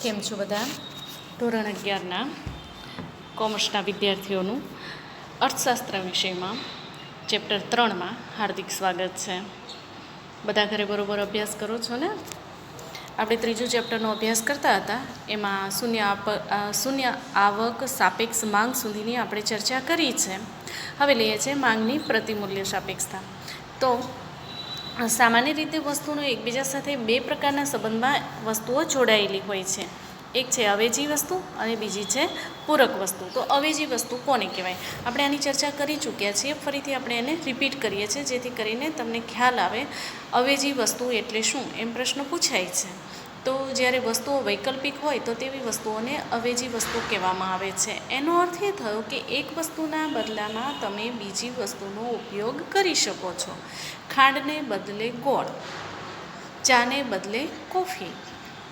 કેમ છો બધા? ધોરણ 11ના કોમર્સના વિદ્યાર્થીઓનું અર્થશાસ્ત્ર વિષયમાં ચેપ્ટર 3માં હાર્દિક સ્વાગત છે. બધા ઘરે બરોબર અભ્યાસ કરો છો ને? આપણે ત્રીજું ચેપ્ટરનો અભ્યાસ કરતા હતા. એમાં શૂન્ય આવક સાપેક્ષ માંગ સુધીની આપણે ચર્ચા કરી છે. હવે લઈએ છીએ માંગની પ્રતિમૂલ્ય સાપેક્ષતા. તો સામાન્ય રીતે વસ્તુનો એકબીજા સાથે બે પ્રકારના સંબંધમાં વસ્તુઓ જોડાયેલી હોય છે. એક છે અવેજી વસ્તુ અને બીજી છે પૂરક વસ્તુ. તો અવેજી વસ્તુ કોને કહેવાય? આપણે આની ચર્ચા કરી ચૂક્યા છીએ. ફરીથી આપણે એને રિપીટ કરીએ છીએ જેથી કરીને તમને ખ્યાલ આવે અવેજી વસ્તુ એટલે શું એમ પ્રશ્ન પૂછાય છે. તો જ્યારે વસ્તુઓ વૈકલ્પિક હોય તો તેવી વસ્તુઓને અવેજી વસ્તુ કહેવામાં આવે છે. એનો અર્થ એ થયો કે એક વસ્તુના બદલામાં તમે બીજી વસ્તુનો ઉપયોગ કરી શકો છો. ખાંડને બદલે ગોળ, ચાને બદલે કોફી,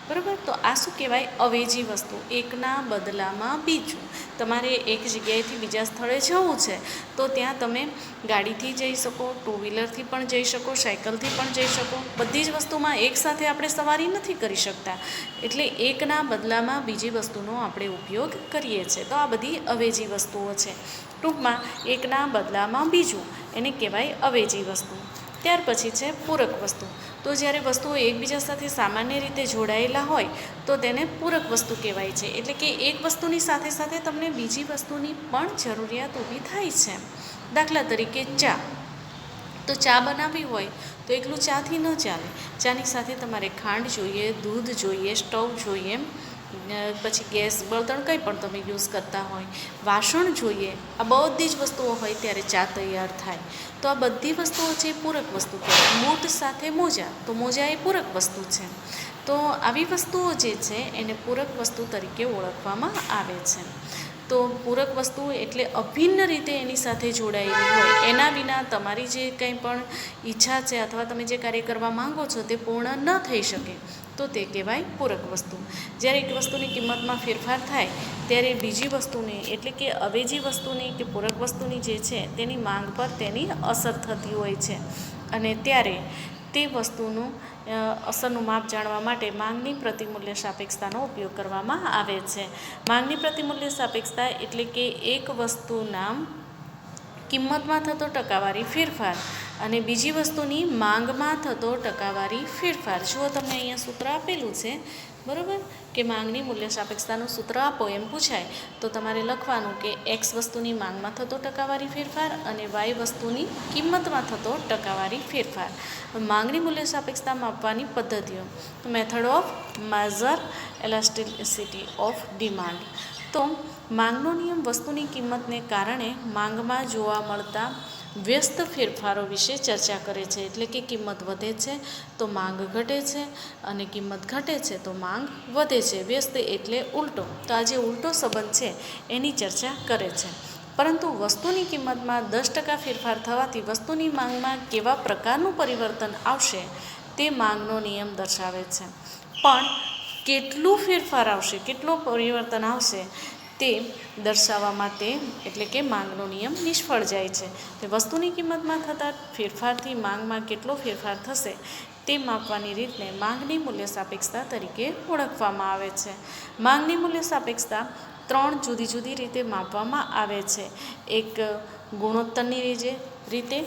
બરાબર? તો આ શું કહેવાય? અવેજી વસ્તુ. એકના બદલામાં બીજું. તમારે એક જગ્યાએથી બીજા સ્થળે જવું છે તો ત્યાં તમે ગાડીથી જઈ શકો, ટુ વ્હીલરથી પણ જઈ શકો, સાયકલથી પણ જઈ શકો. બધી જ વસ્તુમાં એકસાથે આપણે સવારી નથી કરી શકતા. એટલે એકના બદલામાં બીજી વસ્તુનો આપણે ઉપયોગ કરીએ છીએ. તો આ બધી અવેજી વસ્તુઓ છે. ટૂંકમાં એકના બદલામાં બીજું એને કહેવાય અવેજી વસ્તુ. ત્યાર પછી છે પૂરક વસ્તુ. તો જ્યારે વસ્તુઓ એકબીજા સાથે સામાન્ય રીતે જોડાયેલા હોય તો તેને પૂરક વસ્તુ કહેવાય છે. એટલે કે એક વસ્તુની સાથે સાથે તમને બીજી વસ્તુની પણ જરૂરિયાત ઊભી થાય છે. દાખલા તરીકે ચા. તો ચા બનાવવી હોય તો એકલું ચાથી ન ચાલે. ચાની સાથે તમારે ખાંડ જોઈએ, દૂધ જોઈએ, સ્ટવ જોઈએ, પછી ગેસ, બળતણ કંઈ પણ તમે યુઝ કરતા હોય, વાસણ જોઈએ. આ બધી જ વસ્તુઓ હોય ત્યારે ચા તૈયાર થાય. તો આ બધી વસ્તુઓ છે પૂરક વસ્તુ કહેવાય. બૂટ સાથે મોજા, તો મોજા એ પૂરક વસ્તુ છે. તો આવી વસ્તુઓ જે છે એને પૂરક વસ્તુ તરીકે ઓળખવામાં આવે છે. તો પૂરક વસ્તુ એટલે અભિન્ન રીતે એની સાથે જોડાયેલી હોય. એના વિના તમારી જે કંઈ પણ ઈચ્છા છે અથવા તમે જે કાર્ય કરવા માંગો છો તે પૂર્ણ ન થઈ શકે તો તે કહેવાય પૂરક વસ્તુ. જ્યારે એક વસ્તુની કિંમતમાં ફેરફાર થાય ત્યારે બીજી વસ્તુની એટલે કે અવેજી વસ્તુની કે પૂરક વસ્તુની જે છે તેની માંગ પર તેની અસર થતી હોય છે. અને ત્યારે તે વસ્તુનું અસરનું માપ જાણવા માટે માંગની પ્રતિમૂલ્ય સાપેક્ષતાનો ઉપયોગ કરવામાં આવે છે. માંગની પ્રતિમૂલ્ય સાપેક્ષતા એટલે કે એક વસ્તુના કિંમતમાં થતો ટકાવારી ફેરફાર અને બીજી વસ્તુની માંગમાં થતો ટકાવારી ફેરફાર. જુઓ, તમને અહીંયા સૂત્ર આપેલું છે, બરાબર? કે માંગની મૂલ્ય સાપેક્ષતાનું સૂત્ર આપો એમ પૂછાય તો તમારે લખવાનું કે એક્સ વસ્તુની માંગમાં થતો ટકાવારી ફેરફાર અને વાય વસ્તુની કિંમતમાં થતો ટકાવારી ફેરફાર. માંગની મૂલ્ય સાપેક્ષતા માપવાની પદ્ધતિઓ. Method of measure elasticity of demand. તો માંગનો નિયમ વસ્તુની કિંમતને કારણે માંગમાં જોવા મળતા વ્યસ્ત ફેરફારો વિશે ચર્ચા કરે છે. એટલે કે કિંમત વધે છે તો માંગ ઘટે છે અને કિંમત ઘટે છે તો માંગ વધે છે. વ્યસ્ત એટલે ઉલટો. તો આ જે ઉલટો સંબંધ છે એની ચર્ચા કરે છે. પરંતુ વસ્તુની કિંમતમાં 10% ફેરફાર થવાથી વસ્તુની માંગમાં કેવા પ્રકારનું પરિવર્તન આવશે તે માંગનો નિયમ દર્શાવે છે. પણ કેટલું ફેરફાર આવશે, કેટલું પરિવર્તન આવશે તે દર્શાવવા માટે એટલે કે માંગનો નિયમ નિષ્ફળ જાય છે. તે વસ્તુની કિંમતમાં થતા ફેરફારથી માંગમાં કેટલો ફેરફાર થશે તે માપવાની રીતને માંગની મૂલ્ય સાપેક્ષતા તરીકે ઓળખવામાં આવે છે. માંગની મૂલ્ય સાપેક્ષતા 3 જુદી જુદી રીતે માપવામાં આવે છે. એક ગુણોત્તરની રીતે,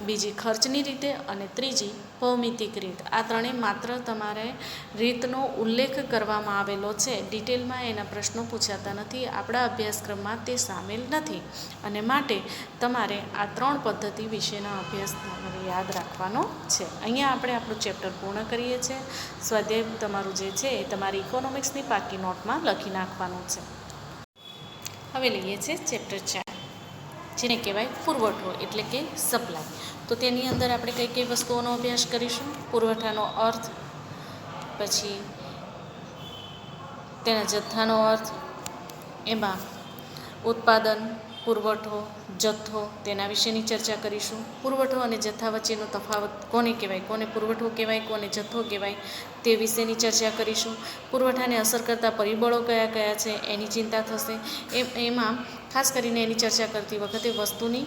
બીજી ખર્ચની રીતે અને ત્રીજી ભૌમિતિક રીત. આ ત્રણેય માત્ર તમારે રીતનો ઉલ્લેખ કરવામાં આવેલો છે. ડિટેલમાં એના પ્રશ્નો પૂછાતા નથી. આપણા અભ્યાસક્રમમાં તે સામેલ નથી અને માટે તમારે આ 3 પદ્ધતિ વિશેના અભ્યાસ તમારે યાદ રાખવાનો છે. અહીંયા આપણે આપણું ચેપ્ટર પૂર્ણ કરીએ છીએ. સ્વાધ્યાય તમારું જે છે એ તમારી ઇકોનોમિક્સની પાકી નોટમાં લખી નાખવાનું છે. હવે લઈએ છીએ ચેપ્ટર 4, જેને કહેવાય પુરવઠો એટલે કે સપ્લાય. તો તેની અંદર આપણે કઈ કઈ વસ્તુઓનો અભ્યાસ કરીશું? પુરવઠાનો અર્થ, પછી તેના જથ્થાનો અર્થ, એમાં ઉત્પાદન, પુરવઠો, જથ્થો, તેના વિશેની ચર્ચા કરીશું. પુરવઠો અને જથ્થા વચ્ચેનો તફાવત કોને કહેવાય, કોને પુરવઠો કહેવાય, કોને જથ્થો કહેવાય તે વિશેની ચર્ચા કરીશું. પુરવઠાને અસર કરતા પરિબળો કયા કયા છે એની ચિંતા થશે. એમાં ખાસ કરીને એની ચર્ચા કરતી વખતે વસ્તુની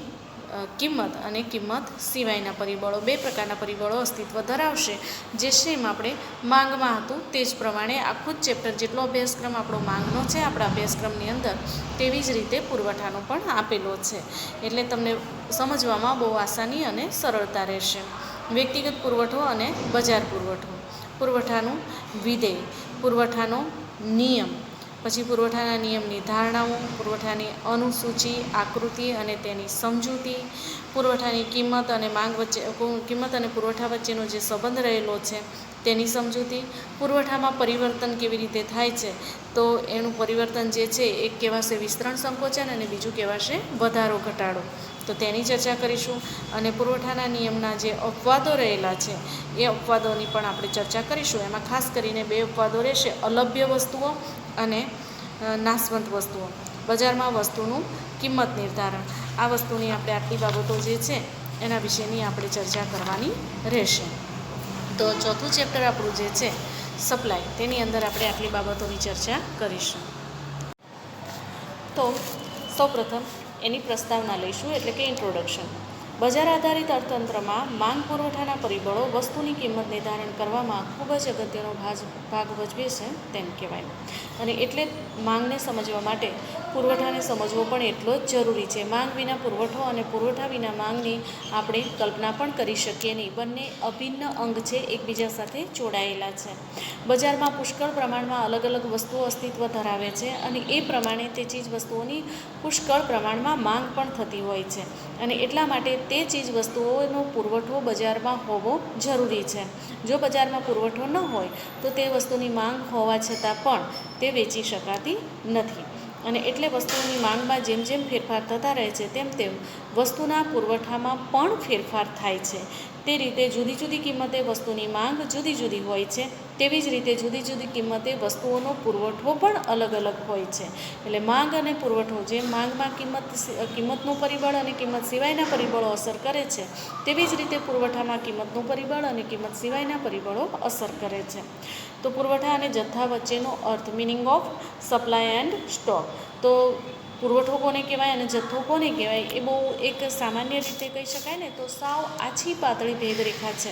કિંમત અને કિંમત સિવાયના પરિબળો, બે પ્રકારના પરિબળો અસ્તિત્વ ધરાવશે, જે સેમ આપણે માંગમાં હતું તે જ પ્રમાણે આખું જ ચેપ્ટર જેટલો અભ્યાસક્રમ આપણો માંગનો છે આપણા અભ્યાસક્રમની અંદર, તેવી જ રીતે પુરવઠાનો પણ આપેલો છે. એટલે તમને સમજવામાં બહુ આસાની અને સરળતા રહેશે. વ્યક્તિગત પુરવઠો અને બજાર પુરવઠો, પુરવઠાનું વિધેય, પુરવઠાનો નિયમ, પછી પુરવઠાના નિયમની ધારણાઓ, પુરવઠાની અનુસૂચિ, આકૃતિ અને તેની સમજૂતી, પુરવઠાની કિંમત અને માંગ વચ્ચે, કિંમત અને પુરવઠા વચ્ચેનો જે સંબંધ રહેલો છે તેની સમજૂતી, પુરવઠામાં પરિવર્તન કેવી રીતે થાય છે, તો એનું પરિવર્તન જે છે એક કહેવાશે વિસ્તરણ સંકોચન અને બીજું કહેવાશે વધારો ઘટાડો, તો તેની ચર્ચા કરીશું. અને પુરવઠાના નિયમના જે અપવાદો રહેલા છે એ અપવાદોની પણ આપણે ચર્ચા કરીશું. એમાં ખાસ કરીને બે અપવાદો રહેશે, અલભ્ય વસ્તુઓ અને નાશવંત વસ્તુઓ. બજારમાં વસ્તુનું કિંમત નિર્ધારણ, આ વસ્તુની આપણે આટલી બાબતો જે છે એના વિશેની આપણે ચર્ચા કરવાની રહેશે. તો ચોથું ચેપ્ટર આપણું જે છે સપ્લાય, તેની અંદર આપણે આટલી બાબતોની ચર્ચા કરીશું. તો સૌપ્રથમ એની પ્રસ્તાવના લઈશું, એટલે કે ઇન્ટ્રોડક્શન. બજાર આધારિત અર્થતંત્રમાં માંગ પુરવઠાના પરિબળો વસ્તુની કિંમત નિર્ધારણ કરવામાં ખૂબ જ અગત્યનો ભાગ ભજવે છે તેમ કહેવાય. અને એટલે માંગને સમજવા માટે પુરવઠાને સમજવો પણ એટલો જ જરૂરી છે. માંગ વિના પુરવઠો અને પુરવઠા વિના માંગની આપણે કલ્પના પણ કરી શકીએ નહીં. બંને અભિન્ન અંગ છે, એકબીજા સાથે જોડાયેલા છે. બજારમાં પુષ્કળ પ્રમાણમાં અલગ અલગ વસ્તુઓ અસ્તિત્વ ધરાવે છે અને એ પ્રમાણે તે ચીજ વસ્તુઓની પુષ્કળ પ્રમાણમાં માંગ પણ થતી હોય છે. અને એટલા માટે તે ચીજ વસ્તુઓનો પુરવઠો બજારમાં હોવો જરૂરી છે. જો બજારમાં પુરવઠો ન હોય તો તે વસ્તુની માંગ હોવા છતાં પણ તે વેચી શકાતી નથી. અને એટલે વસ્તુઓની માંગમાં જેમ જેમ ફેરફાર થતા રહે છે તેમ તેમ વસ્તુના પુરવઠામાં પણ ફેરફાર થાય છે. તે રીતે જુદી જુદી કિંમતે વસ્તુની માંગ જુદી જુદી હોય છે, તેવી જ રીતે જુદી જુદી કિંમતે વસ્તુઓનો પુરવઠો પણ અલગ અલગ હોય છે. એટલે માંગ અને પુરવઠો, જેમ માંગમાં કિંમતનું પરિબળ અને કિંમત સિવાયના પરિબળો અસર કરે છે, તેવી જ રીતે પુરવઠામાં કિંમતનું પરિબળ અને કિંમત સિવાયના પરિબળો અસર કરે છે. તો પુરવઠા અને જથ્થા વચ્ચેનો અર્થ, meaning of supply and stock. તો પુરવઠો કોને કહેવાય અને જથ્થો કોને કહેવાય એ બહુ એક સામાન્ય રીતે કહી શકાય ને તો સાવ આછી પાતળી ભેદરેખા છે,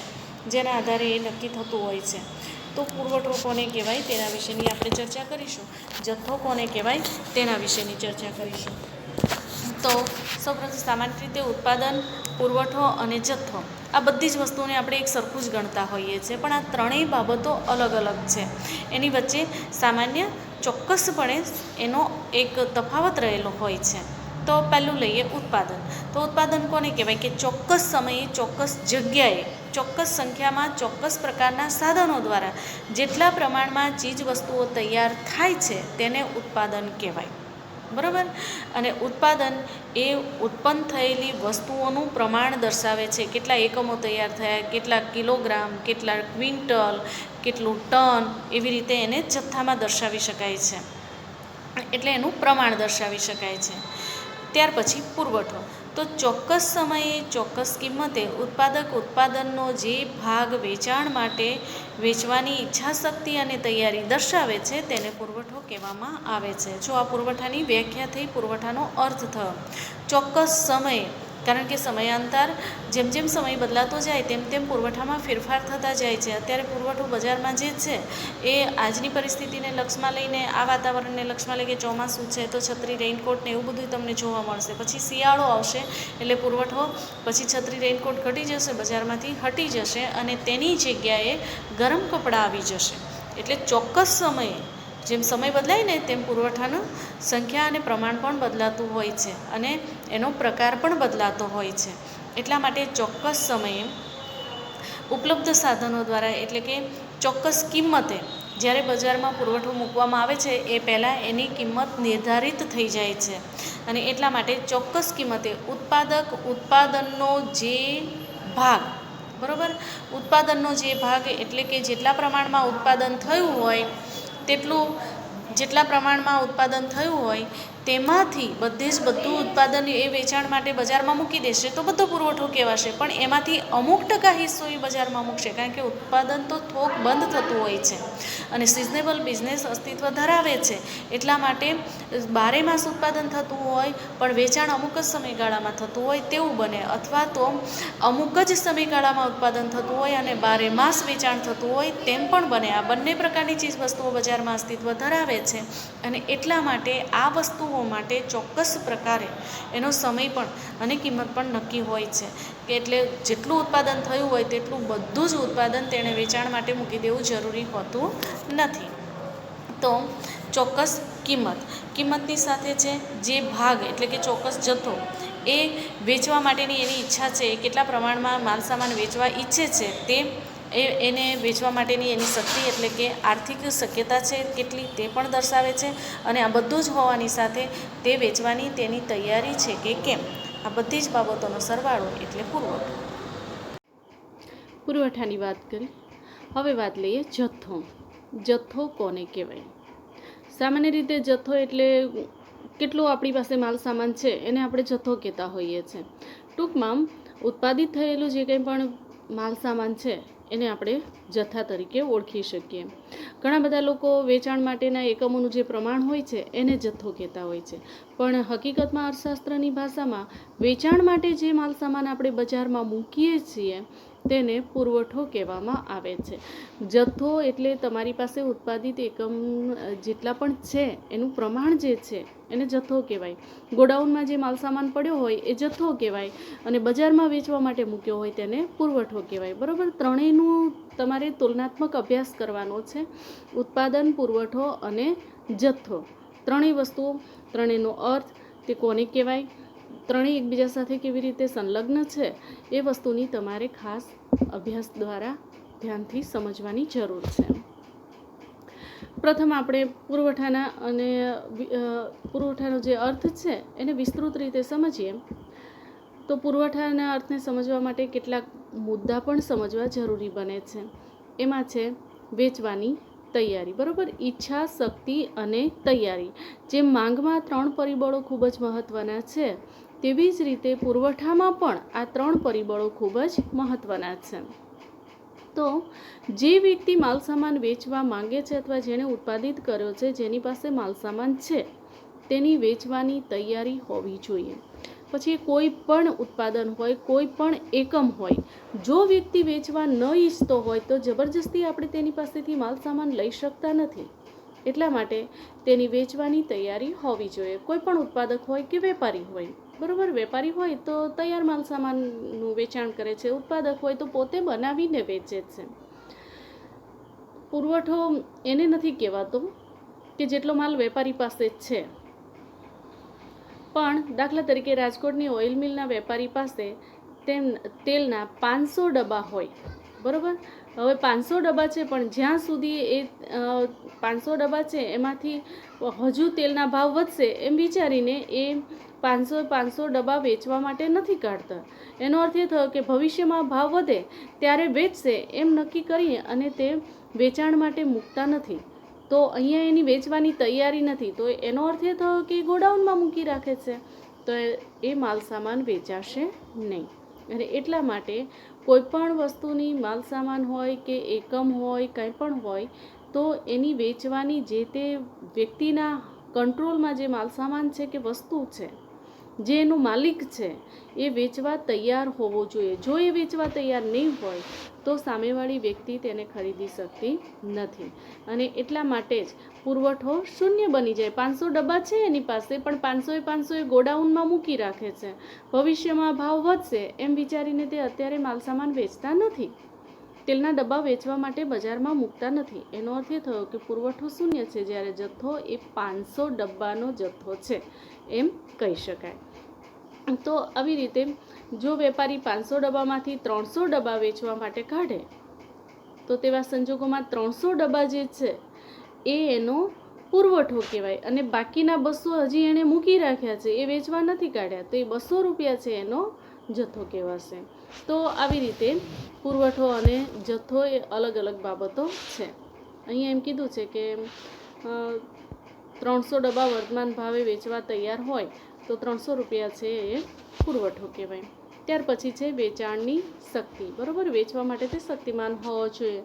જેના આધારે એ નક્કી થતું હોય છે. તો પુરવઠો કોને કહેવાય તેના વિશેની આપણે ચર્ચા કરીશું, જથ્થો કોને કહેવાય તેના વિશેની ચર્ચા કરીશું. તો સૌપ્રથમ સામાન્ય રીતે ઉત્પાદન, પુરવઠો અને જથ્થો, આ બધી જ વસ્તુઓને આપણે એક સરખું જ ગણતા હોઈએ છીએ, પણ આ ત્રણેય બાબતો અલગ અલગ છે. એની વચ્ચે સામાન્ય ચોક્કસપણે એનો એક તફાવત રહેલો હોય છે. તો પહેલું લઈએ ઉત્પાદન. તો ઉત્પાદન કોને કહેવાય કે ચોક્કસ સમયે, ચોક્કસ જગ્યાએ, ચોક્કસ સંખ્યામાં, ચોક્કસ પ્રકારના સાધનો દ્વારા જેટલા પ્રમાણમાં ચીજ વસ્તુઓ તૈયાર થાય છે તેને ઉત્પાદન કહેવાય. બરાબર. અને ઉત્પાદન એ ઉત્પન્ન થયેલી વસ્તુઓનું પ્રમાણ દર્શાવે છે. કેટલા એકમો તૈયાર થયા, કેટલા કિલોગ્રામ, કેટલા ક્વિન્ટલ, કેટલું ટન, એવી રીતે એને જથ્થામાં દર્શાવી શકાય છે. એટલે એનું પ્રમાણ દર્શાવી શકાય છે. ત્યાર પછી પુરવઠો. તો ચોક્કસ સમયે, ચોક્કસ કિંમતે ઉત્પાદક ઉત્પાદનનો જે ભાગ વેચાણ માટે વેચવાની ઈચ્છાશક્તિ અને તૈયારી દર્શાવે છે તેને પુરવઠો કહેવામાં આવે છે. જો આ પુરવઠાની વ્યાખ્યા થઈ, પુરવઠાનો અર્થ થયો. ચોક્કસ સમયે, કારણ કે સમયાંતર જેમ જેમ સમય બદલાતો જાય તેમ તેમ પુરવઠામાં ફેરફાર થતા જાય છે. અત્યારે પુરવઠો બજારમાં જે છે એ આજની પરિસ્થિતિને લક્ષમાં લઈને, આ વાતાવરણને લક્ષમાં લઈને, ચોમાસું છે તો છત્રી, રેઇનકોટ ને એવું બધું તમને જોવા મળશે. પછી શિયાળો આવશે એટલે પુરવઠો, પછી છત્રી, રેઇનકોટ ઘટી જશે, બજારમાંથી હટી જશે અને તેની જગ્યાએ ગરમ કપડાં આવી જશે. એટલે ચોક્કસ સમયે જેમ સમય બદલાય ને તેમ પુરવઠાનું સંખ્યા અને પ્રમાણ પણ બદલાતું હોય છે અને એનો પ્રકાર પણ બદલાતો હોય છે. એટલા માટે ચોક્કસ સમયે ઉપલબ્ધ સાધનો દ્વારા, એટલે કે ચોક્કસ કિંમતે જ્યારે બજારમાં પુરવઠો મૂકવામાં આવે છે એ પહેલાં એની કિંમત નિર્ધારિત થઈ જાય છે. અને એટલા માટે ચોક્કસ કિંમતે ઉત્પાદક ઉત્પાદનનો જે ભાગ, બરાબર, ઉત્પાદનનો જે ભાગ એટલે કે જેટલા પ્રમાણમાં ઉત્પાદન થયું હોય તેટલું, જેટલા પ્રમાણમાં ઉત્પાદન થયું હોય તેમાંથી બધું ઉત્પાદન એ વેચાણ માટે બજારમાં મૂકી દેશે તો બધો પુરવઠો કહેવાશે. પણ એમાંથી અમુક ટકા હિસ્સો એ બજારમાં મૂકશે, કારણ કે ઉત્પાદન તો થોક બંધ થતું હોય છે અને સિઝનેબલ બિઝનેસ અસ્તિત્વ ધરાવે છે. એટલા માટે બારે માસ ઉત્પાદન થતું હોય પણ વેચાણ અમુક જ સમયગાળામાં થતું હોય તેવું બને, અથવા તો અમુક જ સમયગાળામાં ઉત્પાદન થતું હોય અને બારે માસ વેચાણ થતું હોય તેમ પણ બને. આ બંને પ્રકારની ચીજ વસ્તુઓ બજારમાં અસ્તિત્વ ધરાવે છે અને એટલા માટે આ વસ્તુઓ માટે ચોક્કસ પ્રકારે એનો સમય પણ અને કિંમત પણ નક્કી હોય છે કે એટલે જેટલું ઉત્પાદન થયું હોય તેટલું બધું જ ઉત્પાદન તેણે વેચાણ માટે મૂકી દેવું જરૂરી હોતું નથી. તો ચોક્કસ કિંમતની સાથે છે જે ભાગ એટલે કે ચોક્કસ જથ્થો એ વેચવા માટેની એની ઈચ્છા છે, કેટલા પ્રમાણમાં માલસામાન વેચવા ઈચ્છે છે તે એને વેચવા માટેની એની શક્તિ એટલે કે આર્થિક શક્યતા છે કેટલી તે પણ દર્શાવે છે. અને આ બધું જ હોવાની સાથે તે વેચવાની તેની તૈયારી છે કે કેમ, આ બધી જ બાબતોનો સરવાળો એટલે પુરવઠો. પુરવઠાની વાત કરી. હવે વાત લઈએ જથ્થો કોને કહેવાય? સામાન્ય રીતે જથ્થો એટલે કેટલો આપણી પાસે માલ સામાન છે એને આપણે જથ્થો કહેતા હોઈએ છીએ. ટૂંકમાં ઉત્પાદિત થયેલું જે કંઈ પણ માલ સામાન છે એને આપણે જથ્થા તરીકે ઓળખી શકીએ. ઘણા બધા લોકો વેચાણ માટેના એકમોનું જે પ્રમાણ હોય છે એને જથ્થો કહેતા હોય છે, પણ હકીકતમાં અર્થશાસ્ત્રની ભાષામાં વેચાણ માટે જે માલ સામાન આપણે બજારમાં મૂકીએ છીએ તેને પુરવઠો કહેવામાં આવે છે. જથ્થો એટલે તમારી પાસે ઉત્પાદિત એકમ જેટલા પણ છે એનું પ્રમાણ જે છે એને જથ્થો કહેવાય. ગોડાઉનમાં જે માલસામાન પડ્યો હોય એ જથ્થો કહેવાય અને બજારમાં વેચવા માટે મૂક્યો હોય તેને પુરવઠો કહેવાય. બરાબર, ત્રણેયનું તમારે તુલનાત્મક અભ્યાસ કરવાનો છે. ઉત્પાદન, પુરવઠો અને જથ્થો, ત્રણેય વસ્તુઓ, ત્રણેયનો અર્થ તે કોને કહેવાય, ત્રણેય એકબીજા સાથે કેવી રીતે સંલગ્ન છે એ વસ્તુની તમારે ખાસ અભ્યાસ દ્વારા ધ્યાનથી સમજવાની જરૂર છે. પ્રથમ આપણે પુરવઠાનો જે અર્થ છે એને વિસ્તૃત રીતે સમજીએ તો પુરવઠાના અર્થને સમજવા માટે કેટલાક મુદ્દા પણ સમજવા જરૂરી બને છે. એમાં છે વેચવાની તૈયારી. બરાબર, ઈચ્છા, શક્તિ અને તૈયારી. જે માંગમાં 3 પરિબળો ખૂબ જ મહત્ત્વના છે તેવી જ રીતે પુરવઠામાં પણ આ 3 પરિબળો ખૂબ જ મહત્ત્વના છે. તો જે વ્યક્તિ માલસામાન વેચવા માંગે છે અથવા જેણે ઉત્પાદિત કર્યો છે, જેની પાસે માલસામાન છે તેની વેચવાની તૈયારી હોવી જોઈએ. પછી કોઈ પણ ઉત્પાદન હોય, કોઈ પણ એકમ હોય, જો વ્યક્તિ વેચવા ન ઈચ્છતો હોય તો જબરજસ્તી આપણે તેની પાસેથી માલસામાન લઈ શકતા નથી. એટલા માટે તેની વેચવાની તૈયારી હોવી જોઈએ. કોઈ પણ ઉત્પાદક હોય કે વેપારી હોય. બરાબર, વેપારી હોય તો તૈયાર માલ સામાનનું વેચાણ કરે છે, ઉત્પાદક હોય તો પોતે બનાવીને વેચે છે. પુરવઠો એને નથી કહેવાતો કે જેટલો માલ વેપારી પાસે છે, પણ દાખલા તરીકે રાજકોટની ઓઇલ મિલના વેપારી પાસે તેલના 500 ડબ્બા હોય. બરાબર, હવે 500 ડબ્બા છે પણ જ્યાં સુધી એ 500 ડબ્બા છે એમાંથી હજુ તેલના ભાવ વધશે એમ વિચારીને એ 500 ડબ્બા વેચવા માટે નથી કાઢતા. એનો અર્થ એ થયો કે ભવિષ્યમાં ભાવ વધે ત્યારે વેચશે એમ નક્કી કરી અને તે વેચાણ માટે મૂકતા નથી. તો અહીંયા એની વેચવાની તૈયારી નથી, તો એનો અર્થ એ થયો કે ગોડાઉનમાં મૂકી રાખે છે, તો એ માલ સામાન વેચાશે નહીં. અને એટલા માટે કોઈ પણ વસ્તુની માલ સામાન હોય કે એકમ હોય, કંઈ પણ હોય, તો એની વેચવાની જે તે વ્યક્તિના કંટ્રોલમાં જે માલ સામાન છે કે વસ્તુ છે, જે એનો માલિક છે, એ વેચવા તૈયાર હોવો જોઈએ. જો એ વેચવા તૈયાર નહીં હોય તો સામેવાળી વ્યક્તિ તેને ખરીદી શકતી નથી. અને એટલા માટે જ પુરવઠો શૂન્ય બની જાય. 500 ડબ્બા છે એની પાસે, પણ 500 ગોડાઉનમાં મૂકી રાખે છે. ભવિષ્યમાં ભાવ વધશે એમ વિચારીને તે અત્યારે માલસામાન વેચતા નથી, તેલના ડબ્બા વેચવા માટે બજારમાં મૂકતા નથી. એનો અર્થ એ થયો કે પુરવઠો શૂન્ય છે, જ્યારે જથ્થો એ 500 ડબ્બાનો જથ્થો છે એમ કહી શકાય. તો આવી રીતે જો વેપારી 500 ડબ્બામાંથી 300 ડબ્બા વેચવા માટે કાઢે તો તેવા સંજોગોમાં 300 ડબ્બા જે છે એ એનો પુરવઠો કહેવાય અને બાકીના 200 હજી એણે મૂકી રાખ્યા છે, એ વેચવા નથી કાઢ્યા, તો એ 200 રૂપિયા છે એનો જથ્થો કહેવાશે. તો આવી રીતે પુરવઠો અને જથ્થો એ અલગ અલગ બાબતો છે. અહીંયા એમ કીધું છે કે 300 ડબ્બા વર્તમાન ભાવે વેચવા તૈયાર હોય તો 300 રૂપિયા છે એ પુરવઠો કહેવાય. ત્યાર પછી છે વેચાણની શક્તિ. બરાબર, વેચવા માટે તે શક્તિમાન હોવો જોઈએ.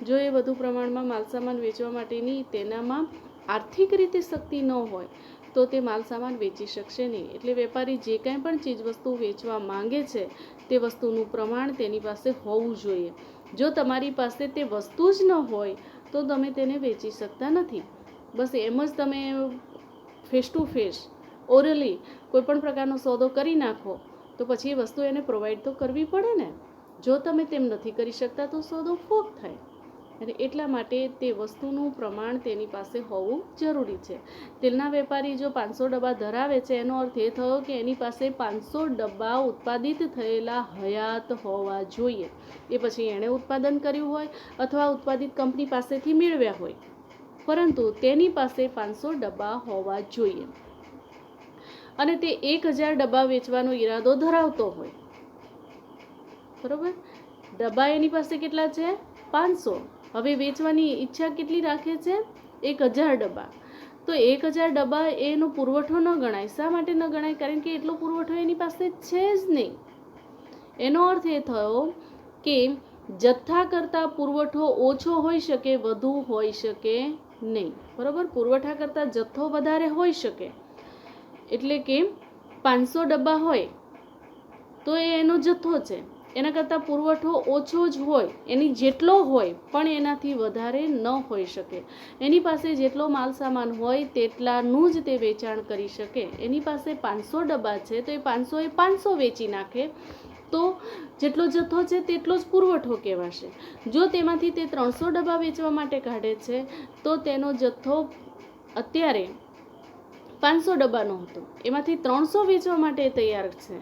જો એ વધુ પ્રમાણમાં માલસામાન વેચવા માટેની તેનામાં આર્થિક રીતે શક્તિ ન હોય તો તે માલસામાન વેચી શકશે નહીં. એટલે વેપારી જે કાંઈ પણ ચીજવસ્તુ વેચવા માંગે છે તે વસ્તુનું પ્રમાણ તેની પાસે હોવું જોઈએ. જો તમારી પાસે તે વસ્તુ જ ન હોય તો તમે તેને વેચી શકતા નથી. બસ એમ જ તમે ફેસ ટુ ફેસ ઓરલી કોઈ પણ પ્રકારનો સોદો કરી નાખો તો પછી એ વસ્તુ એને પ્રોવાઈડ તો કરવી પડે ને. જો તમે તેમ નથી કરી શકતા તો સોદો ફોક થાય. અને એટલા માટે તે વસ્તુનું પ્રમાણ તેની પાસે હોવું જરૂરી છે. તેલના વેપારી જો 500 ડબ્બા ધરાવે છે એનો અર્થ એ થયો કે એની પાસે 500 ડબ્બા ઉત્પાદિત થયેલા હયાત હોવા જોઈએ. એ પછી એણે ઉત્પાદન કર્યું હોય અથવા ઉત્પાદિત કંપની પાસેથી મેળવ્યા હોય, પરંતુ તેની પાસે 500 ડબ્બા હોવા જોઈએ અને તે 1000 ડબ્બા વેચવાનો ઈરાદો ધરાવતો હોય. બરાબર, ડબ્બા એની પાસે કેટલા છે? 500. હવે વેચવાની ઈચ્છા કેટલી રાખે છે? 1000 ડબ્બા. તો 1000 ડબ્બા એનો પુરવઠો ન ગણાય. શા માટે ન ગણાય? કારણ કે એટલો પુરવઠો એની પાસે છે જ નહીં. એનો અર્થ એ થયો કે જથ્થા કરતાં પુરવઠો ઓછો હોઈ શકે, વધુ હોઈ શકે નહીં. બરાબર, પુરવઠા કરતાં જથ્થો વધારે હોઈ શકે. એટલે કે 500 ડબ્બા હોય તો એ એનો જથ્થો છે, એના કરતાં પુરવઠો ઓછો જ હોય, એની જેટલો હોય પણ એનાથી વધારે ન હોઈ શકે. એની પાસે જેટલો માલ સામાન હોય તેટલાનું જ તે વેચાણ કરી શકે. એની પાસે 500 ડબ્બા છે તો એ 500 એ 500 વેચી નાખે તો જેટલો જથ્થો છે તેટલો જ પુરવઠો કહેવાશે. જો તેમાંથી તે 300 ડબ્બા વેચવા માટે કાઢે છે તો તેનો જથ્થો અત્યારે 500 ડબ્બાનો હતો, એમાંથી 300 વેચવા માટે તૈયાર છે.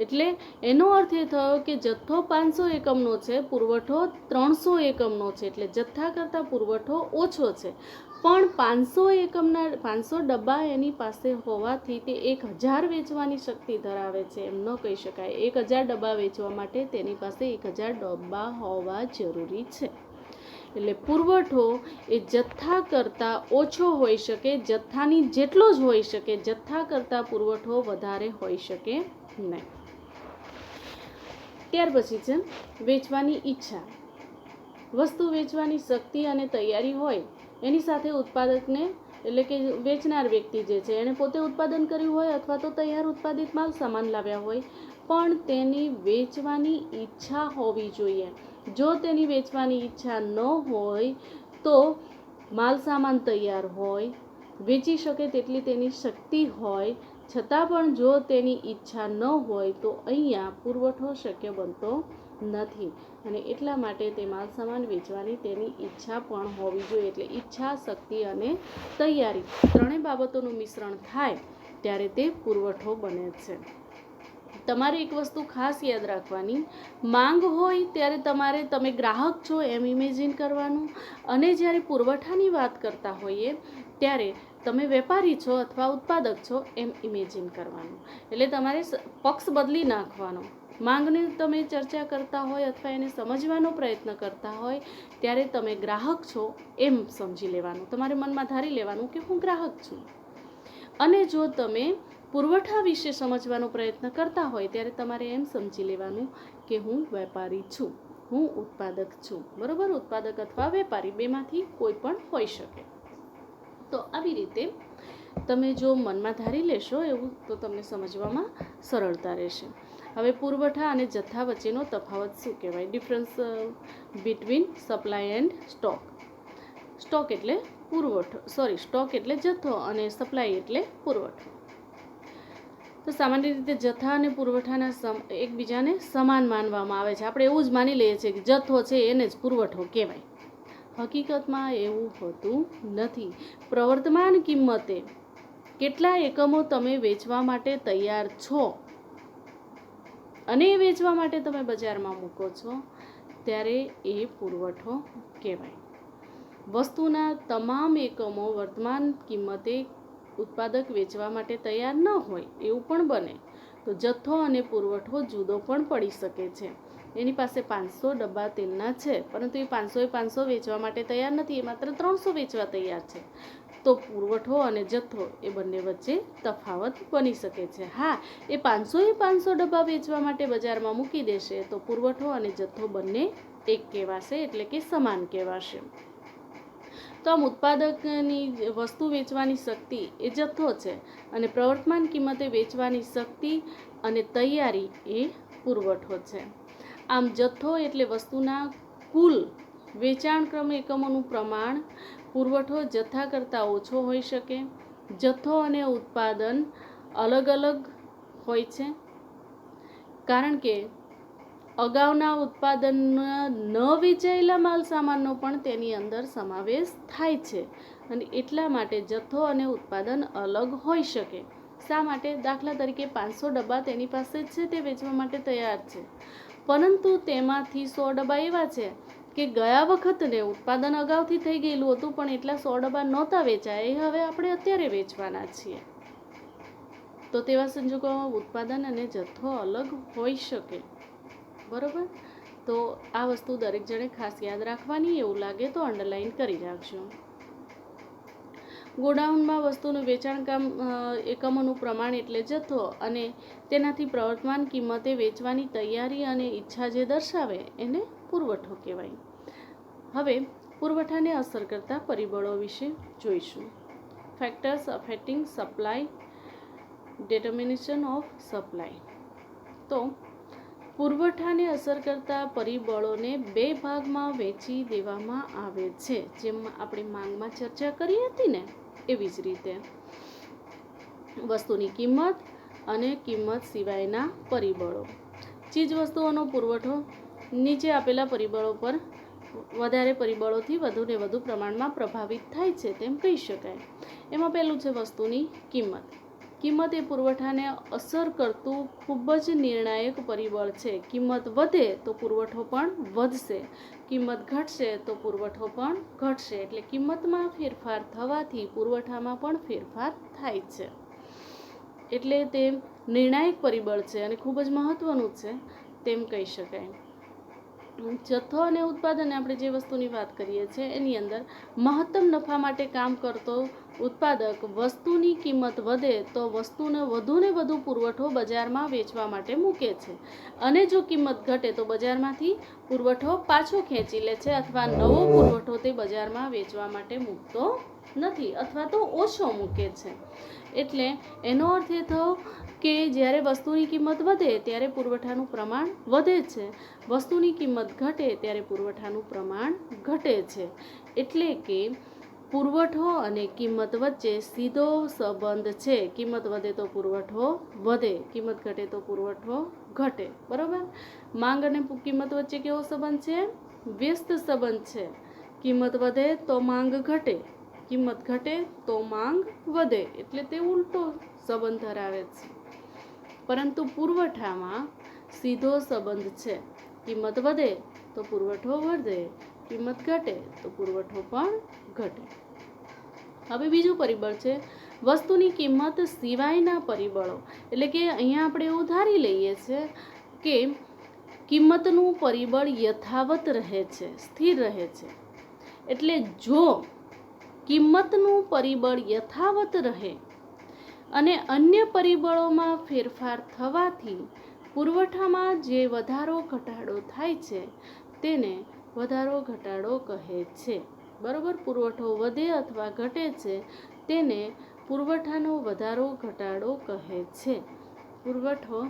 એટલે એનો અર્થ એ થયો કે જથ્થો 500 એકમનો છે, પુરવઠો 300 એકમનો છે. એટલે જથ્થા કરતાં પુરવઠો ઓછો છે, પણ 500 ડબ્બા એની પાસે હોવાથી તે 1000 વેચવાની શક્તિ ધરાવે છે એમ ન કહી શકાય. 1000 ડબ્બા વેચવા માટે તેની પાસે 1000 ડબ્બા હોવા જરૂરી છે. એટલે પુરવઠો એ જથ્થા કરતાં ઓછો હોઈ શકે, જથ્થાની જેટલો જ હોઈ શકે, જથ્થા કરતાં પુરવઠો વધારે હોઈ શકે નહીં. ત્યાર પછી છે વેચવાની ઈચ્છા. વસ્તુ વેચવાની શક્તિ અને તૈયારી હોય એની સાથે ઉત્પાદકને એટલે કે વેચનાર વ્યક્તિ જે છે એણે પોતે ઉત્પાદન કર્યું હોય અથવા તો તૈયાર ઉત્પાદિત માલ સામાન લાવ્યા હોય, પણ તેની વેચવાની ઈચ્છા હોવી જોઈએ. જો તેની વેચવાની ઈચ્છા ન હોય તો માલ સામાન તૈયાર હોય, વેચી શકે તેટલી તેની શક્તિ હોય, છતાં પણ જો તેની ઈચ્છા ન હોય તો અહીંયા પુરવઠો શક્ય બનતો નથી. અને એટલા માટે તે માલ સામાન વેચવાની તેની ઈચ્છા પણ હોવી જોઈએ. એટલે ઈચ્છા, શક્તિ અને તૈયારી ત્રણેય બાબતોનું મિશ્રણ થાય ત્યારે તે પુરવઠો બને છે. તમારે એક વસ્તુ ખાસ યાદ રાખવાની, માંગ હોય ત્યારે તમે ગ્રાહક છો એમ ઇમેજિન કરવાનું, અને જ્યારે પુરવઠાની વાત કરતા હોઈએ ત્યારે તમે વેપારી છો અથવા ઉત્પાદક છો એમ ઇમેજિન કરવાનું. એટલે તમારે પક્ષ બદલી નાખવાનો. માંગની તમે ચર્ચા કરતા હોય અથવા એને સમજવાનો પ્રયત્ન કરતા હોય ત્યારે તમે ગ્રાહક છો એમ સમજી લેવાનું. તમારે મનમાં ધારી લેવાનું કે હું ગ્રાહક છું. અને જો તમે પુરવઠા વિશે સમજવાનો પ્રયત્ન કરતા હોય ત્યારે તમારે એમ સમજી લેવાનું કે હું વેપારી છું, હું ઉત્પાદક છું. બરાબર, ઉત્પાદક અથવા વેપારી બેમાંથી કોઈ પણ હોઈ શકે. તો આવી રીતે તમે જો મનમાં ધારી લેશો એવું તો તમને સમજવામાં સરળતા રહેશે. હવે પુરવઠા અને જથ્થા વચ્ચેનો તફાવત શું કહેવાય? Difference between supply and stock. Stock એટલે સ્ટોક એટલે જથ્થો અને સપ્લાય એટલે પુરવઠો. તો સામાન્ય રીતે જથ્થા અને પુરવઠાના એકબીજાને સમાન માનવામાં આવે છે. આપણે એવું જ માની લઈએ છીએ કે જથ્થો છે એને જ પુરવઠો કહેવાય. હકીકતમાં એવું હોતું નથી. પ્રવર્તમાન કિંમતે કેટલા એકમો તમે વેચવા માટે તૈયાર છો અને એ વેચવા માટે તમે બજારમાં મૂકો છો ત્યારે એ પુરવઠો કહેવાય. વસ્તુના તમામ એકમો વર્તમાન કિંમતે ઉત્પાદક વેચવા માટે તૈયાર ન હોય એવું પણ બને તો જથ્થો અને પુરવઠો જુદો પણ પડી શકે છે. એની પાસે 500 ડબ્બા તેલના છે, પરંતુ એ 500 વેચવા માટે તૈયાર નથી, એ માત્ર 300 વેચવા તૈયાર છે. તો પુરવઠો અને જથ્થો એ બંને વચ્ચે તફાવત બની શકે છે. હા, એ 500 ડબ્બા વેચવા માટે બજારમાં મૂકી દેશે તો પુરવઠો અને જથ્થો બંને એક કહેવાશે, એટલે કે સમાન કહેવાશે. તો આમ ઉત્પાદકની વસ્તુ વેચવાની શક્તિ એ જથ્થો છે અને પ્રવર્તમાન કિંમતે વેચવાની શક્તિ અને તૈયારી એ પુરવઠો છે. આમ જથ્થો એટલે વસ્તુના કુલ વેચાણક્રમ એકમોનું પ્રમાણ. પુરવઠો જથ્થા કરતાં ઓછો હોઈ શકે. જથ્થો અને ઉત્પાદન અલગ અલગ હોય છે, કારણ કે અગાઉના ઉત્પાદનના ન વેચાયેલા માલ સામાનનો પણ તેની અંદર સમાવેશ થાય છે અને એટલા માટે જથ્થો અને ઉત્પાદન અલગ હોઈ શકે. શા માટે? દાખલા તરીકે 500 ડબ્બા તેની પાસે જ છે, તે વેચવા માટે તૈયાર છે, પરંતુ તેમાંથી 100 ડબ્બા એવા છે કે ગયા વખતને ઉત્પાદન અગાઉથી થઈ ગયેલું હતું પણ એટલા 100 ડબ્બા નહોતા વેચાયા, એ હવે આપણે અત્યારે વેચવાના છીએ. તો તેવા સંજોગોમાં ઉત્પાદન અને જથ્થો અલગ હોઈ શકે. બરાબર? તો આ વસ્તુ દરેક જણે ખાસ યાદ રાખવાની. એવું લાગે તો અંડરલાઈન કરી રાખજો. ગોડાઉનમાં વસ્તુનું વેચાણકામ એકમોનું પ્રમાણ એટલે જથ્થો અને તેનાથી પ્રવર્તમાન કિંમતે વેચવાની તૈયારી અને ઈચ્છા જે દર્શાવે એને પુરવઠો કહેવાય. હવે પુરવઠાને અસર કરતા પરિબળો વિશે જોઈશું. Factors affecting supply, determination of supply. તો પુરવઠાને અસર કરતા પરિબળોને બે ભાગમાં વહેંચી દેવામાં આવે છે. જેમ આપણે માંગમાં ચર્ચા કરી હતી ને, એવી જ રીતે વસ્તુની કિંમત અને કિંમત સિવાયના પરિબળો. ચીજ વસ્તુઓનો પુરવઠો નીચે આપેલા પરિબળો પર વધારે પરિબળોથી વધુને વધુ પ્રમાણમાં પ્રભાવિત થાય છે તેમ કહી શકાય. એમાં પહેલું છે વસ્તુની કિંમત. કિંમત એ પુરવઠાને અસર કરતું ખૂબ જ નિર્ણાયક પરિબળ છે. કિંમત વધે તો પુરવઠો પણ વધશે, કિંમત ઘટશે તો પુરવઠો પણ ઘટશે. એટલે કિંમતમાં ફેરફાર થવાથી પુરવઠામાં પણ ફેરફાર થાય છે. એટલે તે નિર્ણાયક પરિબળ છે અને ખૂબ જ મહત્વનું છે તેમ કહી શકાય. જથ્થો અને ઉત્પાદન, આપણે જે વસ્તુની વાત કરીએ છીએ એની અંદર મહત્તમ નફા માટે કામ કરતો ઉત્પાદક વસ્તુની કિંમત વધે તો વસ્તુને વધુને વધુ પુરવઠો બજારમાં વેચવા માટે મૂકે છે, અને જો કિંમત ઘટે તો બજારમાંથી પુરવઠો પાછો ખેંચી લે છે અથવા નવો પુરવઠો તે બજારમાં વેચવા માટે મૂકતો નથી અથવા તો ઓછો મૂકે છે. એટલે એનો અર્થ એ થયો કે જ્યારે વસ્તુની કિંમત વધે ત્યારે પુરવઠાનું પ્રમાણ વધે છે, વસ્તુની કિંમત ઘટે ત્યારે પુરવઠાનું પ્રમાણ ઘટે છે. એટલે કે પુરવઠો અને કિંમત વચ્ચે સીધો સંબંધ છે. કિંમત વધે તો પુરવઠો વધે, કિંમત ઘટે તો પુરવઠો ઘટે. બરાબર? માંગ અને કિંમત વચ્ચે કેવો સંબંધ છે? વ્યસ્ત સંબંધ છે. કિંમત વધે તો માંગ ઘટે, કિંમત ઘટે તો માંગ વધે. એટલે તે ઉલટો સંબંધ ધરાવે છે. પરંતુ પુરવઠામાં સીધો સંબંધ છે. કિંમત વધે તો પુરવઠો વધે, કિંમત ઘટે તો પુરવઠો પણ ઘટે. હવે બીજું પરિબળ છે વસ્તુની કિંમત સિવાયના પરિબળો. એટલે કે અહીંયા આપણે એવું ધારી લઈએ છીએ કે કિંમતનું પરિબળ યથાવત રહે છે, સ્થિર રહે છે. એટલે જો કિંમતનું પરિબળ યથાવત રહે અને અન્ય પરિબળોમાં ફેરફાર થવાથી પુરવઠામાં જે વધારો ઘટાડો થાય છે તેને વધારો ઘટાડો કહે છે. બરાબર? પુરવઠો વધે અથવા ઘટે છે તેને પુરવઠાનો વધારો ઘટાડો કહે છે. પુરવઠો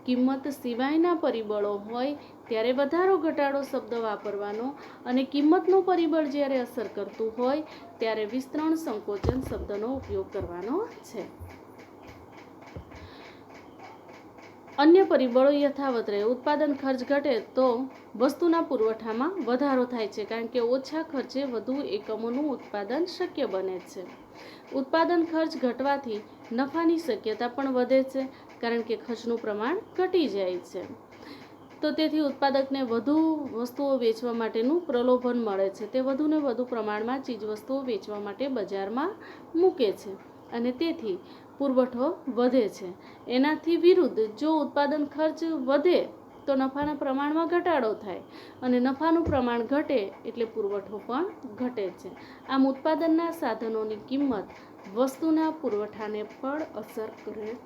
કિંમત સિવાયના પરિબળો હોય ત્યારે વધારો ઘટાડો શબ્દ વાપરવાનો, અને કિંમતનું પરિબળ જ્યારે અસર કરતું હોય ત્યારે વિસ્તરણ સંકોચન શબ્દનો ઉપયોગ કરવાનો છે. અન્ય પરિબળો યથાવત રહે. ઉત્પાદન ખર્ચ ઘટે તો વસ્તુના પુરવઠામાં વધારો થાય છે, કારણ કે ઓછા ખર્ચે વધુ એકમોનું ઉત્પાદન શક્ય બને છે. ઉત્પાદન ખર્ચ ઘટવાથી નફાની શક્યતા પણ વધે છે, કારણ કે ખર્ચનું પ્રમાણ ઘટી જાય છે. તો તેથી ઉત્પાદકને વધુ વસ્તુઓ વેચવા માટેનું પ્રલોભન મળે છે. તે વધુને વધુ પ્રમાણમાં ચીજવસ્તુઓ વેચવા માટે બજારમાં મૂકે છે અને તેથી પુરવઠો વધે છે. એનાથી વિરુદ્ધ જો ઉત્પાદન ખર્ચ વધે તો નફાના પ્રમાણમાં ઘટાડો થાય અને નફાનું પ્રમાણ ઘટે એટલે પુરવઠો પણ ઘટે છે. આમ ઉત્પાદનના સાધનોની કિંમત વસ્તુના પુરવઠાને પણ અસર કરે